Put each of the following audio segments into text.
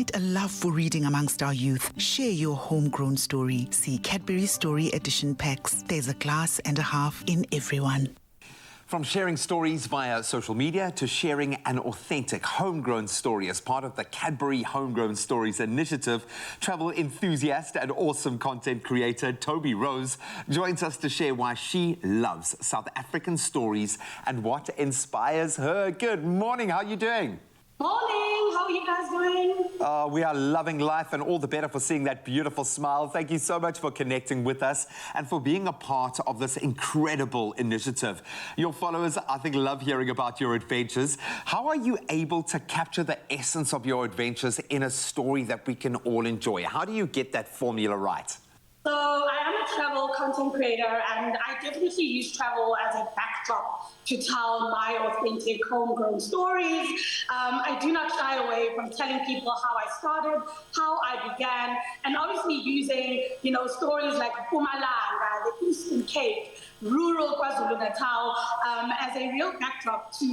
ignite a love for reading amongst our youth. Share your homegrown story. See Cadbury Story Edition packs. There's a glass and a half in everyone. From sharing stories via social media to sharing an authentic homegrown story as part of the Cadbury Homegrown Stories initiative, travel enthusiast and awesome content creator Thobi Rose joins us to share why she loves South African stories and what inspires her. Good morning, how are you doing? Morning, how are you guys doing? We are loving life and all the better for seeing that beautiful smile. Thank you so much for connecting with us and for being a part of this incredible initiative. Your followers, I think, love hearing about your adventures. How are you able to capture the essence of your adventures in a story that we can all enjoy? How do you get that formula right? So I am a travel content creator, and I definitely use travel as a backdrop to tell my authentic homegrown stories. I do not shy away from telling people how I started, how I began, and obviously using, stories like Mpumalanga, the Eastern Cape, rural KwaZulu-Natal, as a real backdrop to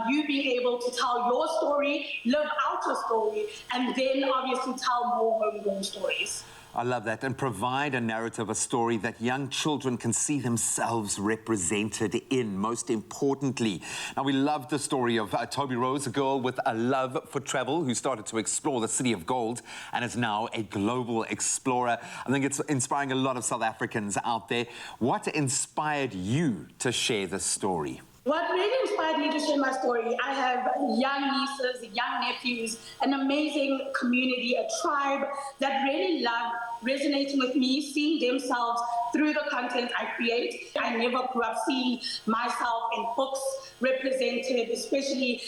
you being able to tell your story, live out your story, and then obviously tell more homegrown stories. I love that, and provide a narrative, a story that young children can see themselves represented in, most importantly. Now, we love the story of Thobi Rose, a girl with a love for travel who started to explore the City of Gold and is now a global explorer. I think it's inspiring a lot of South Africans out there. What inspired you to share this story? What really inspired me to share my story, I have young nieces, young nephews, an amazing community, a tribe that really love resonating with me, seeing themselves through the content I create. I never grew up seeing myself in books represented, especially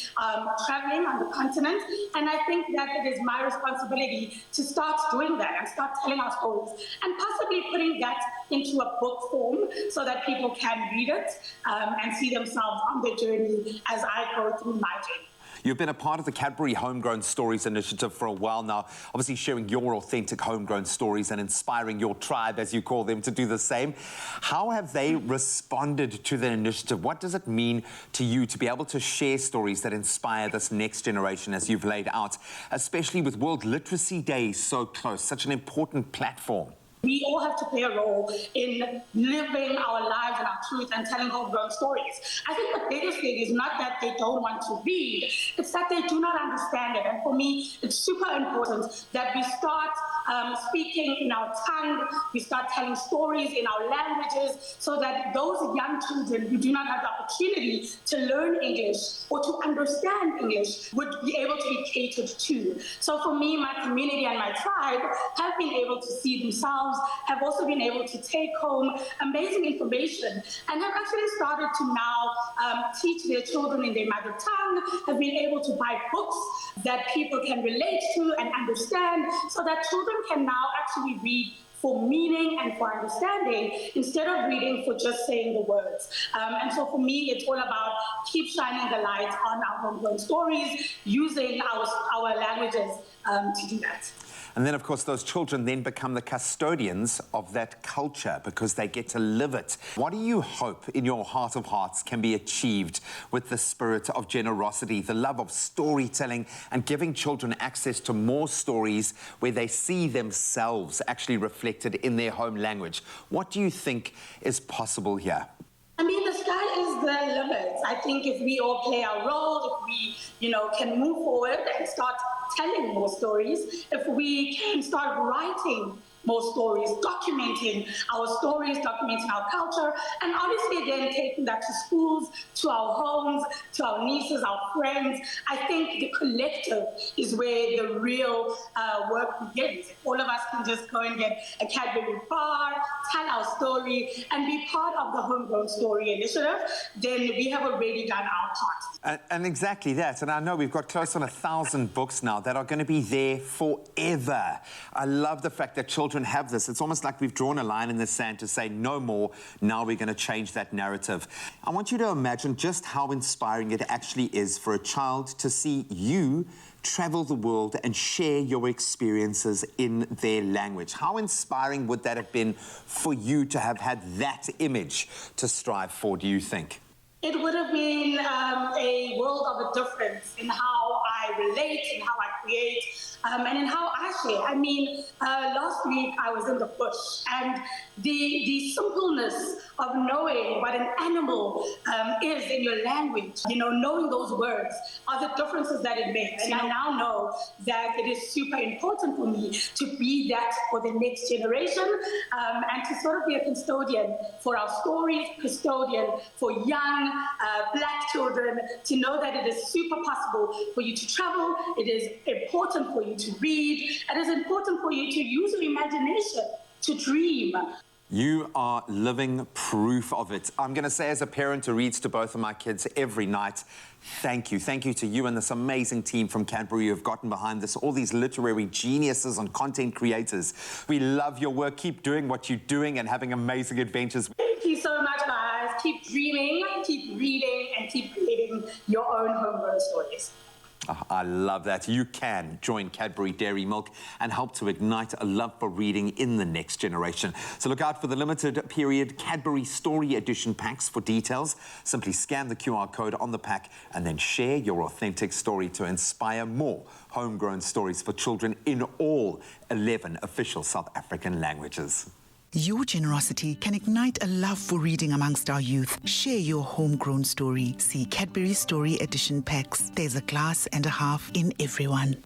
traveling on the continent. And I think that it is my responsibility to start doing that and start telling our stories and possibly putting that into a book form so that people can read it and see themselves on their journey as I go through my journey. You've been a part of the Cadbury Homegrown Stories initiative for a while now, obviously sharing your authentic homegrown stories and inspiring your tribe, as you call them, to do the same. How have they responded to the initiative? What does it mean to you to be able to share stories that inspire this next generation, as you've laid out, especially with World Literacy Day so close, such an important platform? We all have to play a role in living our lives and our truth and telling homegrown stories. I think the biggest thing is not that they don't want to read, it's that they do not understand it. And for me, it's super important that we start speaking in our tongue, we start telling stories in our languages, so that those young children who do not have the opportunity to learn English or to understand English would be able to be catered to. So for me, my community and my tribe have been able to see themselves, have also been able to take home amazing information, and have actually started to now teach their children in their mother tongue, have been able to buy books that people can relate to and understand, so that children can now actually read for meaning and for understanding instead of reading for just saying the words. And so for me, it's all about keep shining the light on our homegrown stories, using our languages to do that. And then, of course, those children then become the custodians of that culture because they get to live it. What do you hope in your heart of hearts can be achieved with the spirit of generosity, the love of storytelling, and giving children access to more stories where they see themselves actually reflected in their home language? What do you think is possible here? I mean, the sky is the limit. I think if we all play our role, if we, can move forward and start telling more stories, if we can start writing more stories, documenting our stories, documenting our culture, and obviously then taking that to schools, to our homes, to our nieces, our friends. I think the collective is where the real work begins. If all of us can just go and get a Cadbury bar, tell our story, and be part of the Homegrown Story Initiative, then we have already done our part. And exactly that. And I know we've got close on 1,000 books now that are going to be there forever. I love the fact that children have this. It's almost like we've drawn a line in the sand to say no more. Now we're going to change that narrative. I want you to imagine just how inspiring it actually is for a child to see you travel the world and share your experiences in their language. How inspiring would that have been for you to have had that image to strive for, do you think? It would have been a world of a difference in how I I relate, in how I create, and in how I share. I mean, last week I was in the bush, and the simpleness of knowing what an animal is in your language, knowing those words are the differences that it makes. And I now know that it is super important for me to be that for the next generation, and to sort of be a custodian for our stories, custodian for young Black children, to know that it is super possible for you to travel, it is important for you to read, it is important for you to use your imagination to dream. You are living proof of it. I'm going to say, as a parent who reads to both of my kids every night, thank you. Thank you to you and this amazing team from Cadbury who have gotten behind this, all these literary geniuses and content creators. We love your work. Keep doing what you're doing and having amazing adventures. Thank you so much, guys. Keep dreaming, keep reading, and keep creating your own homegrown stories. Oh, I love that. You can join Cadbury Dairy Milk and help to ignite a love for reading in the next generation. So look out for the limited period Cadbury Story Edition packs for details. Simply scan the QR code on the pack and then share your authentic story to inspire more homegrown stories for children in all 11 official South African languages. Your generosity can ignite a love for reading amongst our youth. Share your homegrown story. See Cadbury Story Edition packs. There's a class and a half in everyone.